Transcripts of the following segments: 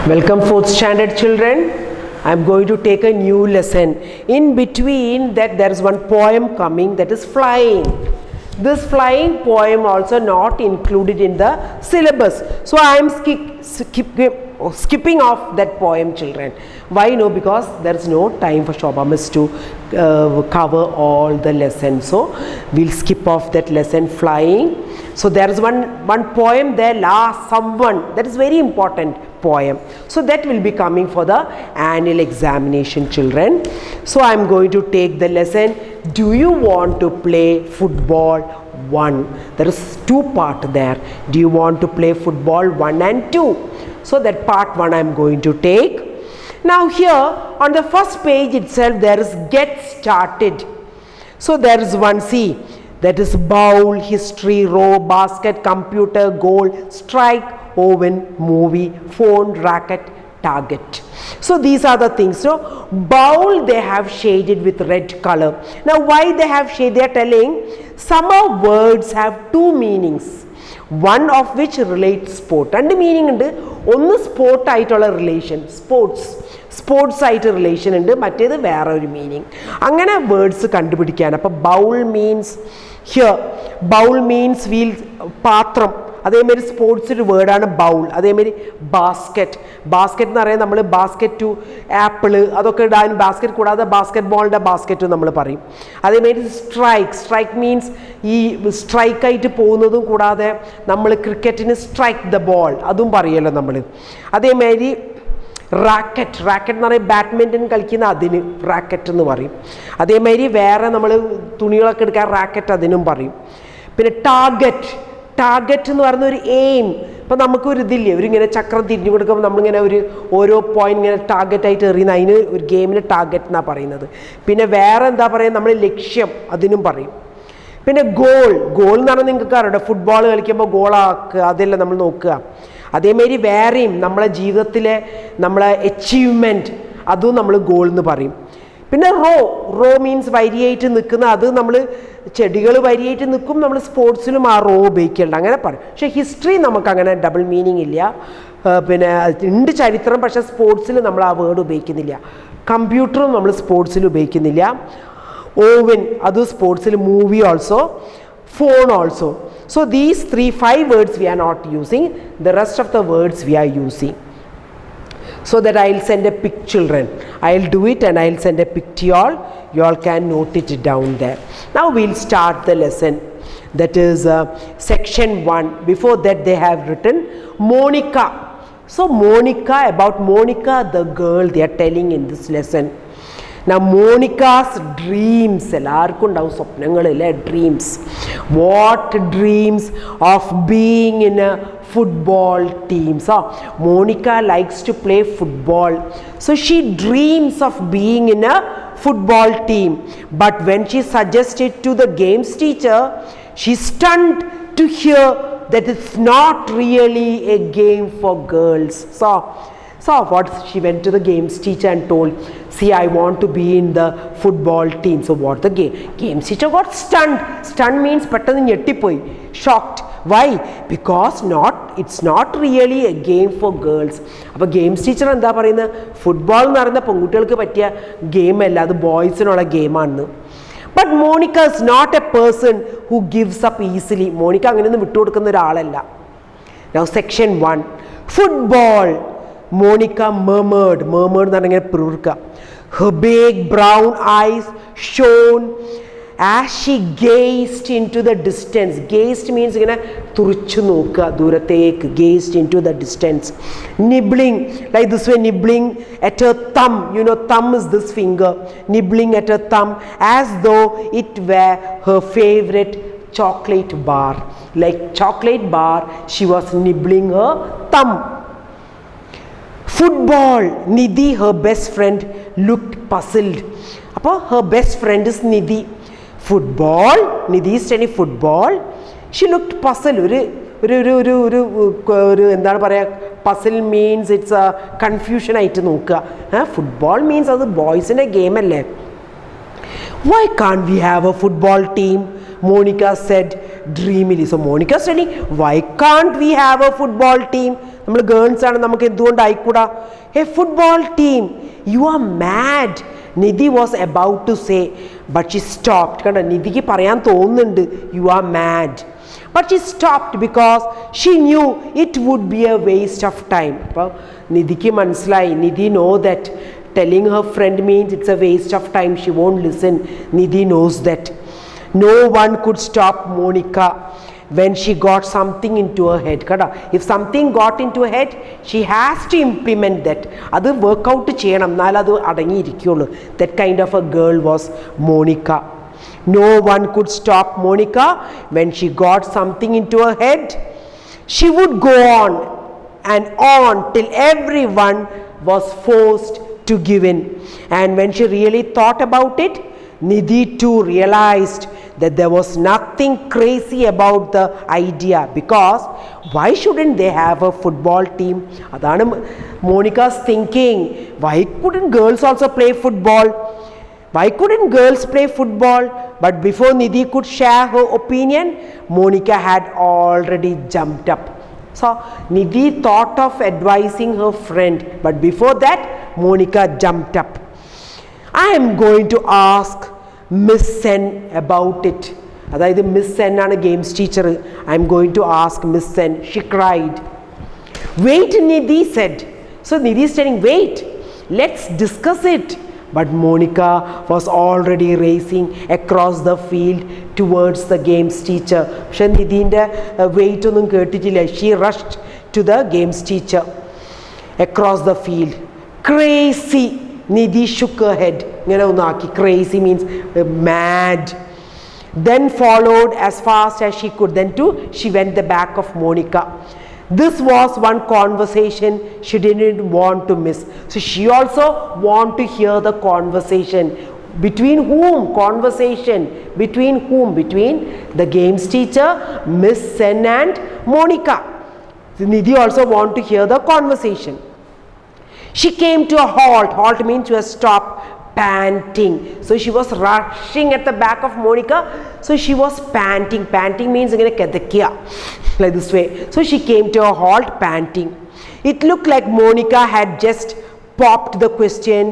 Welcome 4th standard children. I am going to take a new lesson. In between that there is one poem coming, that is flying. This flying poem also not included in the syllabus. So I am skipping off that poem, children. Why? No, because there is no time for Shobha Miss to cover all the lessons. So we will skip off that lesson, flying. So there is one poem there, someone, that is very important poem. So that will be coming for the annual examination, children. So I am going to take the lesson. Do you want to play football 1? There is 2 parts there. Do you want to play football 1 and 2? So that part 1 I am going to take. Now here on the first page itself there is get started. So there is one, see, that is bowl, history, row, basket, computer, goal, strike, oven, movie, phone, racket, target. So these are the things. So bowl they have shaded with red color. Now why they have shaded? They are telling some of words have 2 meanings. One of which relates sport. And the meaning ഉണ്ട് ഒന്ന് sport ആയിട്ടുള്ള relation, sports ആയിട്ട് relation ഉണ്ട്, മറ്റേത് വേറെ ഒരു meaning. അങ്ങനെ words കണ്ടുപിടിക്കാൻ. അപ്പോൾ bowl means here, bowl means wheel, പാത്രം. അതേമാതിരി സ്പോർട്സ് ഒരു വേർഡാണ് ബൗൾ. അതേമാതിരി ബാസ്ക്കറ്റ് എന്ന് പറയുന്നത് നമ്മൾ ബാസ്ക്കറ്റ് ടു ആപ്പിള് അതൊക്കെ ഇടാൻ ബാസ്ക്കറ്റ് കൂടാതെ ബാസ്ക്കറ്റ് ബോളിൻ്റെ ബാസ്ക്കറ്റ് നമ്മൾ പറയും. അതേമാതിരി സ്ട്രൈക്ക് മീൻസ് ഈ സ്ട്രൈക്കായിട്ട് പോകുന്നതും കൂടാതെ നമ്മൾ ക്രിക്കറ്റിന് സ്ട്രൈക്ക് ദ ബോൾ അതും പറയുമല്ലോ നമ്മൾ. അതേമാതിരി റാക്കറ്റ് എന്ന് പറയുന്നത് ബാഡ്മിൻ്റൺ കളിക്കുന്ന അതിന് റാക്കറ്റ് എന്ന് പറയും. അതേമാതിരി വേറെ നമ്മൾ തുണികളൊക്കെ എടുക്കാൻ റാക്കറ്റ് അതിനും പറയും. പിന്നെ ടാർഗറ്റ് എന്ന് പറയുന്ന ഒരു എയിം. ഇപ്പം നമുക്കൊരു ഇതില്ലേ, ഇങ്ങനെ ചക്രം തിരിഞ്ഞു കൊടുക്കുമ്പോൾ നമ്മളിങ്ങനെ ഓരോ പോയിന്റ് ഇങ്ങനെ ടാർഗറ്റായിട്ട് എറിയുന്ന അതിന് ഒരു ഗെയിമിന് ടാർഗറ്റ് എന്നാണ് പറയുന്നത്. പിന്നെ വേറെ എന്താ പറയുക, നമ്മൾ ലക്ഷ്യം അതിനും പറയും. പിന്നെ ഗോൾ എന്ന് പറഞ്ഞാൽ നിങ്ങൾക്ക് അറിയാം, ഫുട്ബോൾ കളിക്കുമ്പോൾ ഗോളാക്കുക അതെല്ലാം നമ്മൾ നോക്കുക. അതേമാതിരി വേറെയും നമ്മളെ ജീവിതത്തിലെ നമ്മളെ അച്ചീവ്മെൻറ്റ് അതും നമ്മൾ ഗോൾ എന്ന് പറയും. പിന്നെ റോ മീൻസ് വരിയായിട്ട് നിൽക്കുന്ന, അത് നമ്മൾ ചെടികൾ വരിയായിട്ട് നിൽക്കും, നമ്മൾ സ്പോർട്സിലും ആ റോ ഉപയോഗിക്കുന്നുണ്ട് അങ്ങനെ പറയും. പക്ഷേ ഹിസ്റ്ററി നമുക്കങ്ങനെ ഡബിൾ മീനിങ് ഇല്ല. പിന്നെ ഉണ്ട് ചരിത്രം, പക്ഷേ സ്പോർട്സിൽ നമ്മൾ ആ വേർഡ് ഉപയോഗിക്കുന്നില്ല. കമ്പ്യൂട്ടറും നമ്മൾ സ്പോർട്സിൽ ഉപയോഗിക്കുന്നില്ല. ഓവൻ അത് സ്പോർട്സിൽ, movie also, phone also. So these 5 words we are not using, the rest of the words we are using. So that I will send a pic, children. I will do it and I will send a pic to you all. You all can note it down there. Now we will start the lesson. That is section 1. Before that they have written Monica. So about Monica the girl they are telling in this lesson. Now Monica's dreams, എല്ലാവർക്കും ഉണ്ടാവും സ്വപ്നങ്ങളില്ലേ, dreams. What dreams of being in a football team. So Monica likes to play football. So she dreams of being in a football team. But when she suggested to the games teacher, she's stunned to hear that it's not really a game for girls. So what, she went to the games teacher and told, see, I want to be in the football team. So what the games teacher got stunned means പെട്ടെന്ന് ഞെട്ടിപ്പോയി, shocked. Why? Because it's not really a game for girls. അപ്പോൾ games teacher എന്താ പറയുന്നത്, football എന്ന് പറയുന്ന പെൺകുട്ടികൾക്ക് പറ്റിയ ഗെയിമല്ല, അത് ബോയ്സിനുള്ള ഗെയിമാണെന്ന്. But Monica is not a person who gives up easily. Monica അങ്ങനെയൊന്നും വിട്ടുകൊടുക്കുന്ന ഒരാളല്ല. Now section 1, football. Monica murmured എന്ന് പറഞ്ഞാൽ ഇങ്ങനെ പിറുക്കുക. Her big brown eyes shone as she gazed into the distance. Gazed means ഇങ്ങനെ തുറിച്ചു നോക്കുക ദൂരത്തേക്ക്. Gazed into the distance. Nibbling, like this way, nibbling at her thumb. You know, thumb is this finger. Nibbling at her thumb as though it were her favorite chocolate bar. Like chocolate bar, she was nibbling her thumb. Football. Nidhi, her best friend, looked puzzled. അപ്പോൾ her best friend is Nidhi. Football, Nidhi is studying football. She looked puzzled. ഒരു എന്താണ് പറയുക, puzzle means it's a confusion ആയിട്ട് നോക്കുക. Football means അത് ബോയ്സിൻ്റെ ഗെയിമല്ലേ. Why can't we have a football team? Monica said dreamily. So Monica studying, why can't we have a football team? നമ്മൾ girls ആണ്, നമുക്ക് എന്തുകൊണ്ടായിക്കൂടാ? A football team, you are mad, Nidhi was about to say but she stopped. കണ്ടോ, നിധിക്ക് പറയാൻ തോന്നുന്നുണ്ട് you are mad, but she stopped because she knew it would be a waste of time. അപ്പോൾ നിധിക്ക് മനസ്സിലായി, നിധി know that telling her friend means it's a waste of time, she won't listen. Nidhi knows that. No one could stop Monica when she got something into her head. Kada, if something got into her head, she has to implement that. Adu work out cheyanam, nal adu adangi irikkullu. That kind of a girl was Monica. No one could stop Monica when she got something into her head. She would go on and on till everyone was forced to give in. And when she really thought about it, Nidhi too realized that there was nothing crazy about the idea, because why shouldn't they have a football team? Adana Monica's thinking, why couldn't girls also play football? Why couldn't girls play football? But before Nidhi could share her opinion, Monica had already jumped up. So Nidhi thought of advising her friend, but before that Monica jumped up. I am going to ask Miss Sen about it. അതായത് miss Sen ആണ് games teacher. I am going to ask Miss Sen. She cried. Wait, Nidhi said. So Nidhi is telling, wait, let's discuss it. But Monica was already racing across the field towards the games teacher. പക്ഷെ നിധിൻ്റെ wait ഒന്നും കേട്ടിട്ടില്ല. She rushed to the games teacher across the field. Crazy. Nidhi shook her head. ഇങ്ങനെ ഒന്ന് ആക്കി. Crazy means mad. Then followed as fast as she could. Then too she went the back of Monica. This was one conversation she didn't want to miss. So she also want to hear the conversation. Between whom? Conversation. Between whom? Between the games teacher, Miss Sen and Monica. So Nidhi also want to hear the conversation. She came to a halt. Halt means to a stop, panting. So she was rushing at the back of Monica. So she was panting. Panting means ingane kedakya, like this way. So she came to a halt, panting. It looked like Monica had just popped the question,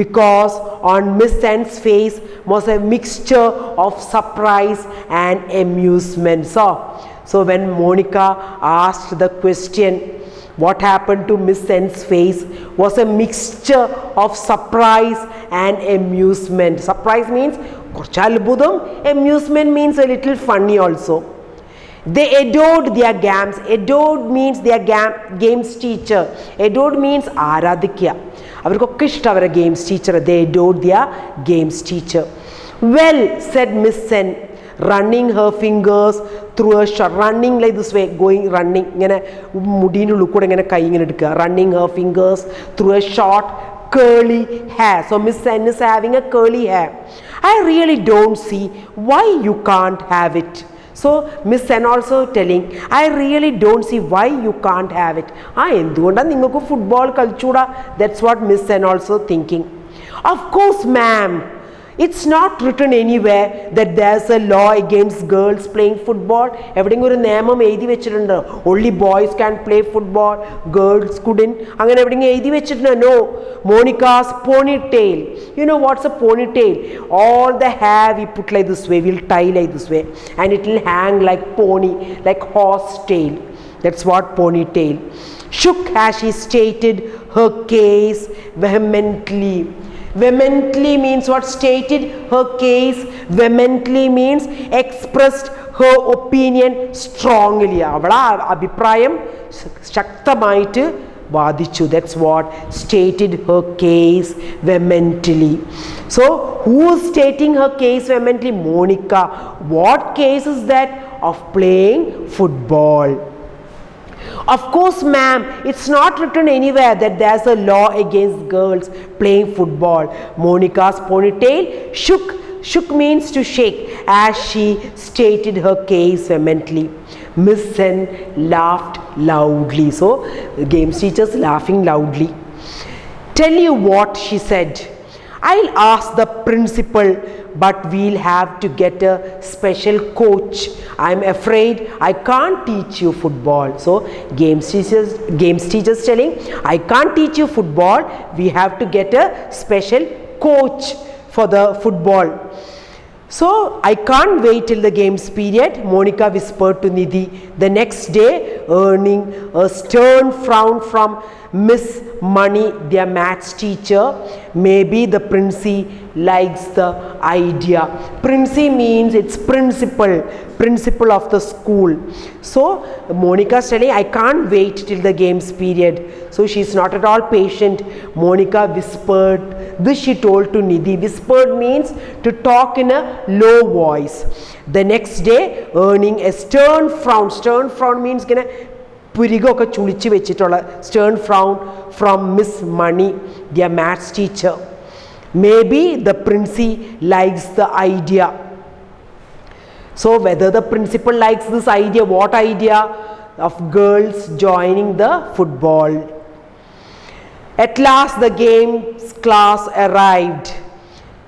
because on Miss Sen's face was a mixture of surprise and amusement. So when Monica asked the question, what happened to Miss Sen's face was a mixture of surprise and amusement. Surprise means korchu albudam, amusement means a little funny also. They adored their games. Adored means their games teacher. Adored means ആരാധിക്കുക. അവർക്കൊക്കെ ഇഷ്ടം അവരുടെ games teacher. They adored their games teacher. Well, said Miss Sen, running her fingers through a short, running like this way, going running, ഇങ്ങനെ മുടീൻ്റെ ഉള്ളിൽ കൂടെ ഇങ്ങനെ കൈ ഇങ്ങനെ എടുക്കുക. Running her fingers through a short curly hair. So Miss Sen is having a curly hair. I really don't see why you can't have it. So Miss Sen also telling, I really don't see why you can't have it. എന്തുകൊണ്ടാണ് നിങ്ങൾക്ക് football കളിച്ചൂടാ? That's what Miss Sen also thinking. Of course, ma'am. It's not written anywhere that there's a law against girls playing football. എവിടെയെങ്കിലും ഒരു നിയമം എഴുതി വെച്ചിട്ടുണ്ടോ? Only boys can play football, girls couldn't. അങ്ങനെ എവിടെയെങ്കിലും എഴുതി വെച്ചിട്ടുണ്ടോ? No. Monica's ponytail. You know what's a ponytail? All the hair we put like this way, we'll tie like this way, and it will hang like pony, like horse tail. That's what ponytail. Shook as she stated her case vehemently. Vehemently means what? Stated her case. Vehemently means expressed her opinion strongly. അവളെ അഭിപ്രായം ശക്തമായിട്ട് വാദിച്ചു. That's what stated her case vehemently. So who is stating her case vehemently? Monica. What case is that? Of playing football. Of course, ma'am, it's not written anywhere that there's a law against girls playing football. Monica's ponytail shook. Shook means to shake, as she stated her case vehemently. Miss Sen laughed loudly. So the games teacher's laughing loudly. Tell you what, she said. I'll ask the principal, but we'll have to get a special coach. I'm afraid I can't teach you football. So games teachers telling, I can't teach you football. We have to get a special coach for the football. So I can't wait till the games period, Monica whispered to Nidhi. The next day, earning a stern frown from Miss Money, their maths teacher. Maybe the Princey likes the idea. Princey means it's principal of the school. So Monica is telling, I can't wait till the games period. So she's not at all patient. Monica whispered. This she told to Nidhi. Whispered means to talk in a low voice. The next day, earning a stern frown. Stern frown means പുരികമൊക്കെ ചുളിച്ച് വെച്ചിട്ടുള്ള stern frown from Miss Money, their maths teacher. Maybe the Princey likes the idea. So whether the principal likes this idea, what idea of girls joining the football. At last the games class arrived.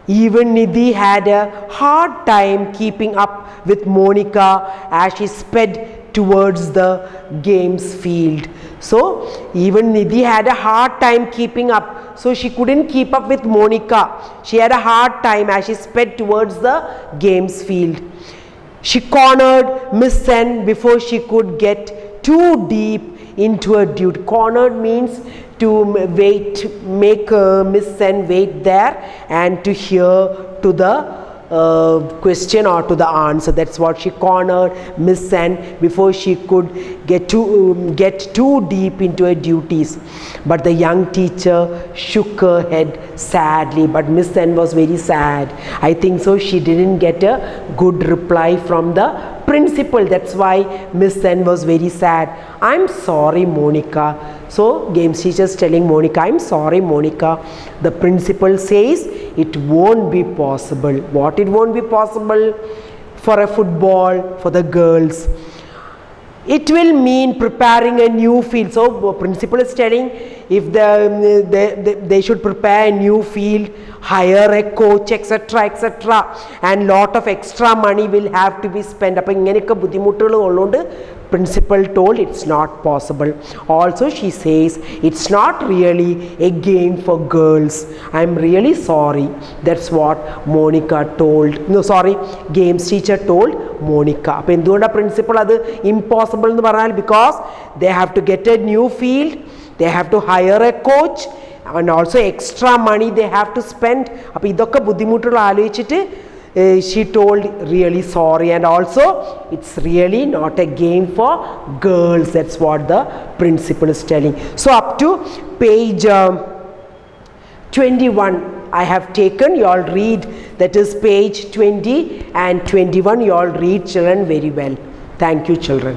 Even Nidhi had a hard time keeping up with Monica as she sped towards the games field. So even Nidhi had a hard time keeping up. So she couldn't keep up with Monica. She had a hard time as she sped towards the games field. She cornered Miss Sen before she could get too deep into her duty. Cornered means to wait, make Miss Sen wait there and to hear to the question or to the answer. That's what she cornered Miss Sen before she could get too deep into her duties. But the young teacher shook her head sadly. But Miss Sen was very sad. I think so she didn't get a good reply from the principal. That's why Miss Sen was very sad. I'm sorry, Monica. So games teacher is telling Monica, I'm sorry, Monica. The principal says it won't be possible. What it won't be possible for a football for the girls? It will mean preparing a new field. So principal is telling if they should prepare a new field, hire a coach, etc., etc., and lot of extra money will have to be spent. അപ്പോൾ ഇങ്ങനെയൊക്കെ ബുദ്ധിമുട്ടുകൾ ഉള്ളതുകൊണ്ട് principal told it's not possible. Also she says it's not really a game for girls. I'm really sorry. That's what Monica told. No, sorry, games teacher told Monica. അപ്പോൾ എന്തുകൊണ്ടാണ് principal അത് impossible എന്ന് പറഞ്ഞാൽ? Because they have to get a new field, they have to hire a coach, and also extra money they have to spend. അപ്പോൾ ഇതൊക്കെ ബുദ്ധിമുട്ടുകൾ ആലോചിച്ചിട്ട് she told really sorry, and also it's really not a game for girls. That's what the principal is telling. So up to page 21 I have taken. You all read, that is page 20 and 21. You all read, children, very well. Thank you, children.